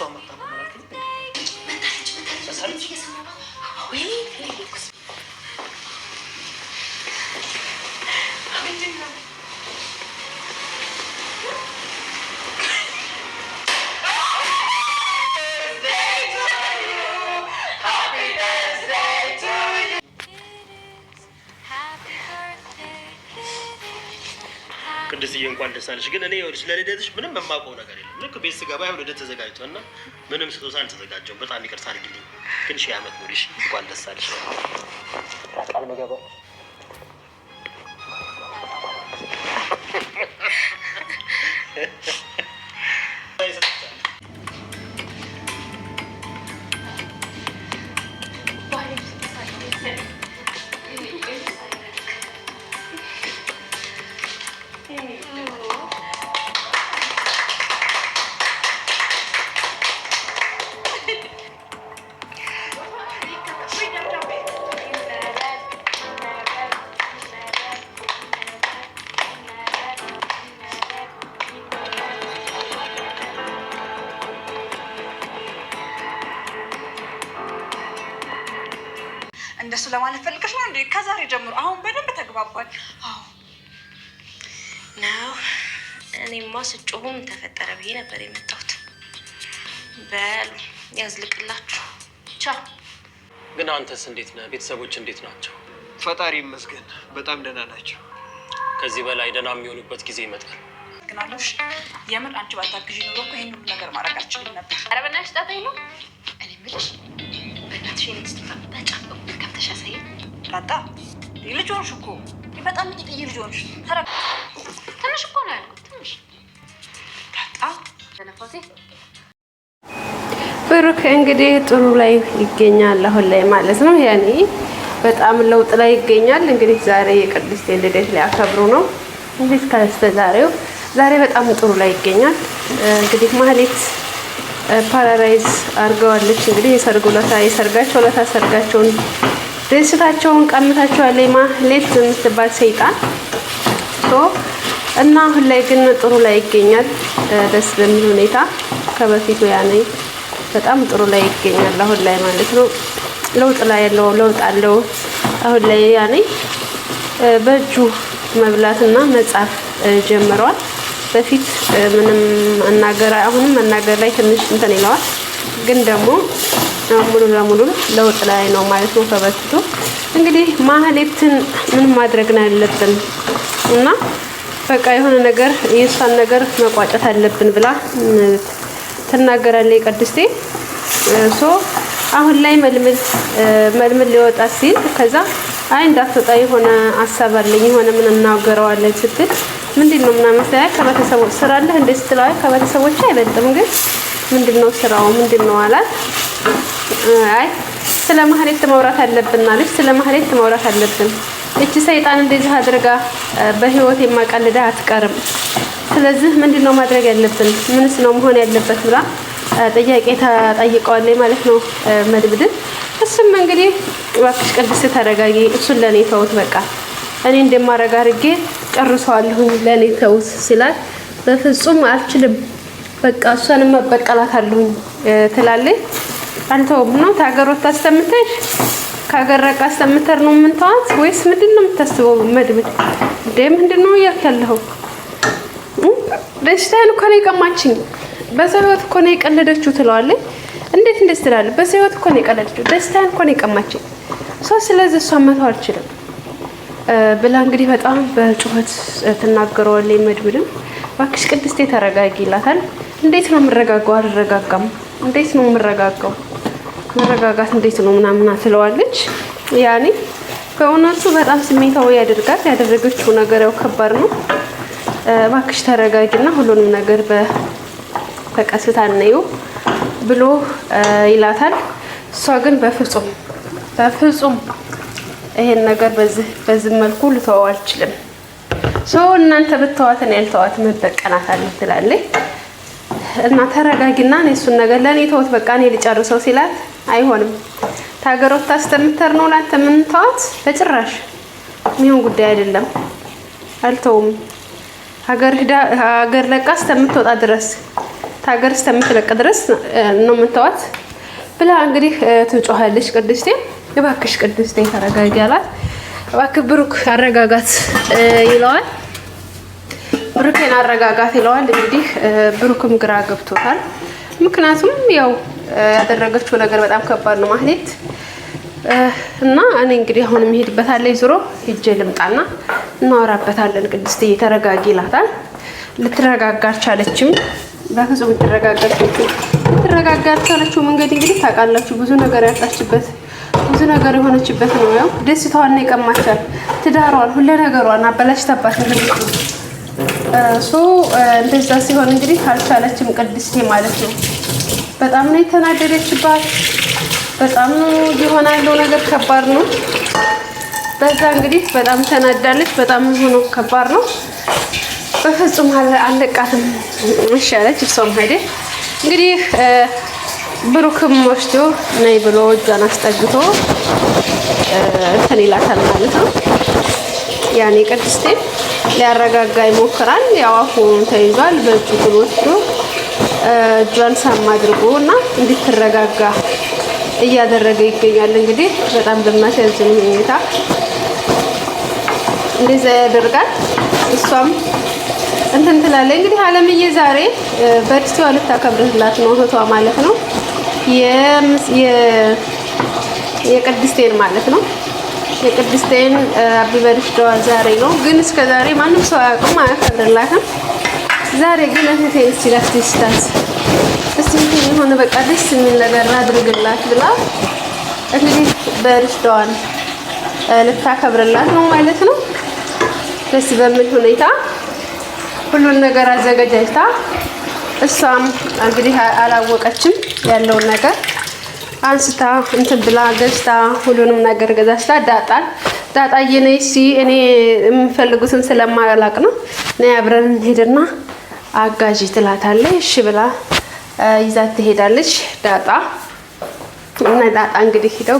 መጣ ማለት ነው መጣች ወይ ቅድስዬ እንኳን ደስ አለሽ። ግን እኔ ወርሽ ለልደትሽ ምንም የማውቀው ነገር የለም። ልክ ቤት ስገባ ይሁን ልደት ተዘጋጅቶና ምንም ስጦታ አልተዘጋጀም። በጣም ይቅርታ አድርጊልኝ። ግን ሺህ ዓመት ኑሪሽ። እንኳን ደስ አለሽ። ቃል መገባ እንደሱ ለማለት ፈልገሽ ነው እንዴ? ከዛሬ ጀምሮ አሁን በደንብ ተግባባል። አዎ ነው። እኔማ ስጮህም ተፈጠረ ብዬ ነበር የመጣሁት። በሉ ያዝልቅላችሁ። ቻው። ግን አንተስ እንዴት ነህ? ቤተሰቦች እንዴት ናቸው? ፈጣሪ ይመስገን በጣም ደህና ናቸው። ከዚህ በላይ ደህና የሚሆኑበት ጊዜ ይመጣል። ግናለሽ የምር አንቺ ባታግዢ ኖሮ እኮ ይሄን ሁሉ ነገር ማድረግ አልችልም ነበር። ኧረ በእናትሽ ጣጣኝ ነው። እኔ የምልሽ በእናትሽ የኔ ስጦታ በጫፍ በኩል ከፍተሽ አሳየኝ። ጣጣ ልጅ ሆንሽ እኮ በጣም ጥቂት ልጅ ሆንሽ። ትንሽ እኮ ነው ያልኩት። ትንሽ ጣጣ ተነፋሴ ብሩክ እንግዲህ ጥሩ ላይ ይገኛል አሁን ላይ ማለት ነው። ያኔ በጣም ለውጥ ላይ ይገኛል። እንግዲህ ዛሬ የቅድስት ልደት ሊያከብሩ ነው። እንዴት ከስተዛሬው ዛሬ በጣም ጥሩ ላይ ይገኛል። እንግዲህ ማህሌት ፓራላይዝ አድርገዋለች። እንግዲህ የሰርጉ ለታ የሰርጋቸው ለታ ሰርጋቸውን ደስታቸውን ቀምታቸዋለች ማህሌት የምትባል ሰይጣን እና አሁን ላይ ግን ጥሩ ላይ ይገኛል። ደስ በሚል ሁኔታ ከበፊቱ ያኔ በጣም ጥሩ ላይ ይገኛል አሁን ላይ ማለት ነው። ለውጥ ላይ ያለው ለውጥ አለው አሁን ላይ ያኔ በእጁ መብላትና መጻፍ ጀምሯል። በፊት ምንም መናገር አሁንም መናገር ላይ ትንሽ እንትን ይለዋል። ግን ደግሞ ሙሉ ለሙሉ ለውጥ ላይ ነው ማለት ነው ከበፊቱ። እንግዲህ ማህሌትን ምን ማድረግ ነው ያለብን እና በቃ የሆነ ነገር የእሷን ነገር መቋጨት አለብን ብላ ትናገራለች ቅድስቴ። አሁን ላይ መልምል ሊወጣ ሲል ከዛ አይ እንዳትወጣ የሆነ ሀሳብ አለኝ የሆነ ምን እናገረዋለን ስትል ምንድነው ምናምን ሳይሆን ከቤተሰቦች ስራ አለ እንደ ስትለው ከቤተሰቦች አይበልጥም ግን ምንድነው ስራው ምንድነው አላት። አይ ስለ ማህሌት ማውራት አለብን አለች። ስለ ማህሌት ማውራት አለብን። እቺ ሰይጣን እንደዚህ አድርጋ በህይወት የማቀልዳ አትቀርም። ስለዚህ ምንድነው ማድረግ ያለብን ምንስ ነው መሆን ያለበት ብላ ጥያቄ ተጠይቀዋለች ማለት ነው መድብድን። እሱም እንግዲህ እባክሽ ቅድስት ተረጋጊ፣ እሱን ለኔ ተውት፣ በቃ እኔ እንደማረጋ አድርጌ ጨርሰዋለሁ፣ ለኔ ተውት ሲላት በፍጹም አልችልም፣ በቃ እሷንም መበቀላታለሁ ትላለች። አንተውም ነው ታገር ወጣ አስተምተሽ ካገር ረቃ አስተምተር ነው ምን ተዋት ወይስ ምንድነው የምታስበው? መድብድ ምንድነው ያልከለው? ደስታዬን እኮ ነው የቀማችኝ፣ በሰው ህይወት እኮ ነው የቀለደችው ትለዋለች። እንዴት እንደዚህ ትላለች? በሰው ህይወት እኮ ነው የቀለደችው፣ ደስታዬን እኮ ነው የቀማችኝ፣ ስለዚህ እሷን መተው አልችልም ብላ እንግዲህ በጣም በጩኸት ትናገረዋለች። መድብድም እባክሽ ቅድስቴ ተረጋጊ ይላታል። እንዴት ነው የምረጋጋው? አልረጋጋም። እንዴት ነው የምረጋጋው? መረጋጋት እንዴት ነው ምናምን ትለዋለች። ያኔ በእውነቱ በጣም ስሜታዊ ያደርጋል። ያደረገችው ነገር ያው ከባድ ነው። እባክሽ ተረጋጊና ሁሉንም ነገር በቀስታ ነው ብሎ ይላታል። እሷ ግን በፍጹም ይሄን ነገር በዚህ መልኩ ልተወው አልችልም፣ እናንተ ብትተዋትን ያልተዋት መበቀናት አለ ትላለች። እና ተረጋጊና እኔ እሱን ነገር ለኔ ተውት፣ በቃ እኔ ልጨርሰው ሲላት አይሆንም ታገር ወጣ አስተምተር ነው ላንተ ምን ተዋት፣ በጭራሽ የሚሆን ጉዳይ አይደለም፣ አልተውም ሀገር ለቃ እስከምትወጣ ድረስ ታገር እስከምትለቅ ድረስ ነው የምንተዋት ብላ እንግዲህ ትጮሃለች። ቅድስቴ እባክሽ ቅድስቴ ተረጋጊ አላት። እባክህ ብሩክ አረጋጋት ይለዋል። ብሩኬን አረጋጋት ይለዋል። እንግዲህ ብሩክም ግራ ገብቶታል። ምክንያቱም ያው ያደረገችው ነገር በጣም ከባድ ነው ማህሌት እና እኔ እንግዲህ አሁን የሚሄድበታለኝ ዙሮ ሂጄ ልምጣና እናወራበታለን። ቅድስቴ ተረጋጊ ይላታል። ልትረጋጋ አልቻለችም። በፍጹም ልትረጋጋ አልቻለችው። መንገድ እንግዲህ ታውቃላችሁ ብዙ ነገር ያጣችበት ብዙ ነገር የሆነችበት ነው። ያው ደስታዋን የቀማቻል፣ ትዳሯን፣ ሁሉ ነገሯን አበላሽታባት ነው። እንደዛ ሲሆን እንግዲህ አልቻለችም ቅድስቴ ማለት ነው። በጣም ነው የተናደደችባት። በጣም የሆነ ያለው ነገር ከባድ ነው። በዛ እንግዲህ በጣም ተናዳለች። በጣም ሆኖ ከባድ ነው። በፍጹም አለቃትም እሻለች። እሷም ሄደ እንግዲህ ብሩክም ወስዶ ነይ ብሎ እጇን አስጠግቶ እንትን ይላታል ማለት ነው። ያኔ ቅድስቴ ሊያረጋጋ ይሞክራል። ያው አሁን ተይዟል። በእጁ ወስዶ እጇን ሳም አድርጎ እና እንድትረጋጋ እያደረገ ይገኛል። እንግዲህ በጣም በማሳዝን ሁኔታ እንደዛ ያደርጋል። እሷም እንትን ትላለች። እንግዲህ አለምዬ ዛሬ በርቲዋ ልታከብርላት ነው እህቷ ማለት ነው። የቅድስቴን ማለት ነው። የቅድስቴን አቢ በርቲዋ ዛሬ ነው። ግን እስከ ዛሬ ማንም ሰው አያውቅም፣ አያከብርላትም። ዛሬ ግን እህቴን እስቲ ላስደስታት፣ እስቲ የሆነ በቃ ደስ የሚል ነገር አድርግላት ብላ እንግዲህ በርቲዋን ልታከብርላት ነው ማለት ነው። ደስ በሚል ሁኔታ ሁሉን ነገር አዘጋጅታ እሷም እንግዲህ አላወቀችም ያለውን ነገር አንስታ እንትን ብላ ገዝታ ሁሉንም ነገር ገዛስታ ዳጣዬ ነይ እስኪ እኔ የምፈልጉትን ስለማላቅ ነው ነይ አብረን እንሄድና አጋዥ ትላታለች። እሺ ብላ ይዛት ትሄዳለች። ዳጣ እንግዲህ ሄደው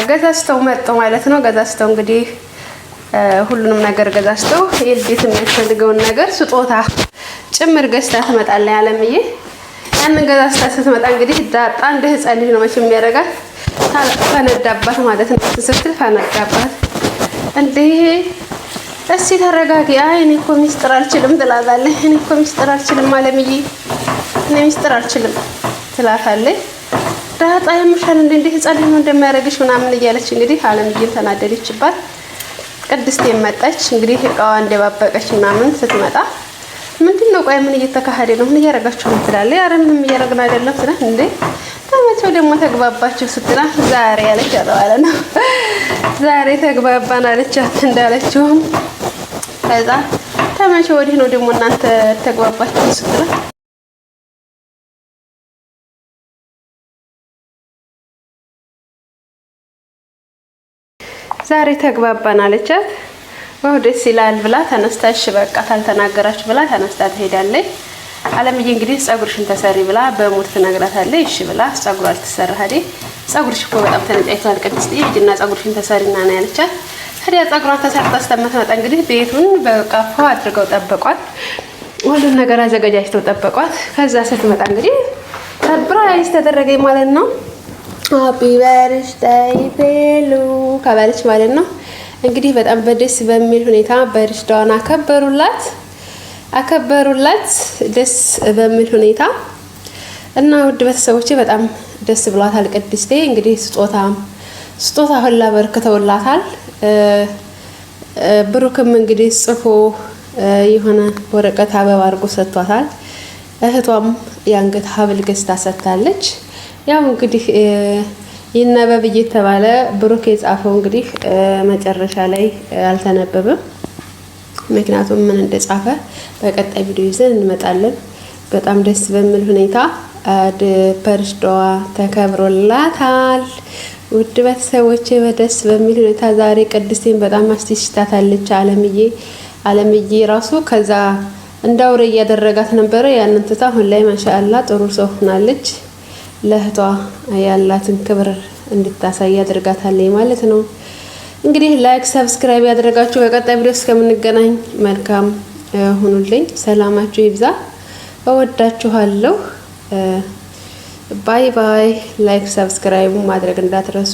ገዛስተው መጥተው ማለት ነው። ገዛስተው እንግዲህ ሁሉንም ነገር ገዛስተው የልጅት የሚያስፈልገውን ነገር ስጦታ ጭምር ገዝታ ትመጣለች አለምዬ። ያንን ገዛስታ ስትመጣ እንግዲህ ዳጣ እንደ ህፃን ልጅ ነው መቼም የሚያደርጋት። ፈነዳባት ማለት ነው። ስትል ፈነዳባት። እንዴ እስኪ ተረጋጊ፣ አይ እኔ እኮ ሚስጥር አልችልም ትላታለች። እኔ እኮ ሚስጥር አልችልም አለምዬ፣ እኔ ሚስጥር አልችልም ትላታለች። ዳጣ የምሻል እንደ ህፃን ልጅ ነው እንደሚያደርግሽ ምናምን እያለች እንግዲህ አለምዬን ተናደደችባት። ቅድስት የመጣች እንግዲህ እቃዋ እንደባበቀች ምናምን ስትመጣ ምንድነው ቆይ ምን እየተካሄደ ነው? ምን እያደረጋችሁ ነው ትላለች። ኧረ ምንም እያደረግን አይደለም ስለ እንዴ ተመቸው ደግሞ ተግባባችሁ ስትላ ዛሬ ያለች ያለዋለ ነው። ዛሬ ተግባባን አለቻት እንዳለችውም ከዛ ተመቸው ወዲህ ነው ደግሞ እናንተ ተግባባችሁ ስትላ ዛሬ ተግባባን አለቻት። ዋው ደስ ይላል ብላ ተነስታሽ በቃ ታልተናገራችሁ ብላ ተነስታ ትሄዳለች። አለምዬ እንግዲህ ጸጉርሽን ተሰሪ ብላ በሙድ ትነግራታለች። እሺ ብላ ጸጉሯ አልተሰራ ሄደ። ጸጉርሽ እኮ በጣም ተነጫይቷል ቅድስት ሂጂና ጸጉርሽን ተሰሪና ነው ያለቻት። ታዲያ ጸጉሯን ተሰርታ ስተመጣ እንግዲህ ቤቱን በቃፋ አድርገው ጠበቋት። ሁሉን ነገር አዘጋጃጅተው ጠበቋት። ከዛ ስትመጣ እንግዲህ ሰርፕራይዝ ተደረገኝ ማለት ነው። ሃፒ በርዝዴይ ቤሉ ካባለች ማለት ነው። እንግዲህ በጣም በደስ በሚል ሁኔታ በርዝዴዋን አከበሩላት ደስ በሚል ሁኔታ እና ውድ ቤተሰቦቼ በጣም ደስ ብሏታል ቅድስቴ። እንግዲህ ስጦታ ሁላ በርክተውላታል። ብሩክም እንግዲህ ጽፎ የሆነ ወረቀት አበባ አድርጎ ሰጥቷታል። እህቷም የአንገት ሀብል ገዝታ ሰጥታለች። ያው እንግዲህ ይነበብ እየተባለ ብሩክ የጻፈው እንግዲህ መጨረሻ ላይ አልተነበበም። ምክንያቱም ምን እንደጻፈ በቀጣይ ቪዲዮ ይዘን እንመጣለን። በጣም ደስ በሚል ሁኔታ በርዝዴዋ ተከብሮላታል። ውድ ቤተሰቦቼ በደስ በሚል ሁኔታ ዛሬ ቅድስቴን በጣም አስደስታታለች አለምዬ ራሱ ከዛ እንዳውሬ እያደረጋት ነበረ። ያንን ትታ አሁን ላይ ማሻአላ ጥሩ ሰው ሆናለች። ለእህቷ ያላትን ክብር እንድታሳይ አድርጋታለች ማለት ነው። እንግዲህ ላይክ ሰብስክራይብ ያደረጋችሁ በቀጣይ ቪዲዮ እስከምንገናኝ መልካም ሁኑልኝ። ሰላማችሁ ይብዛ። እወዳችኋለሁ። ባይ ባይ። ላይክ ሰብስክራይብ ማድረግ እንዳትረሱ።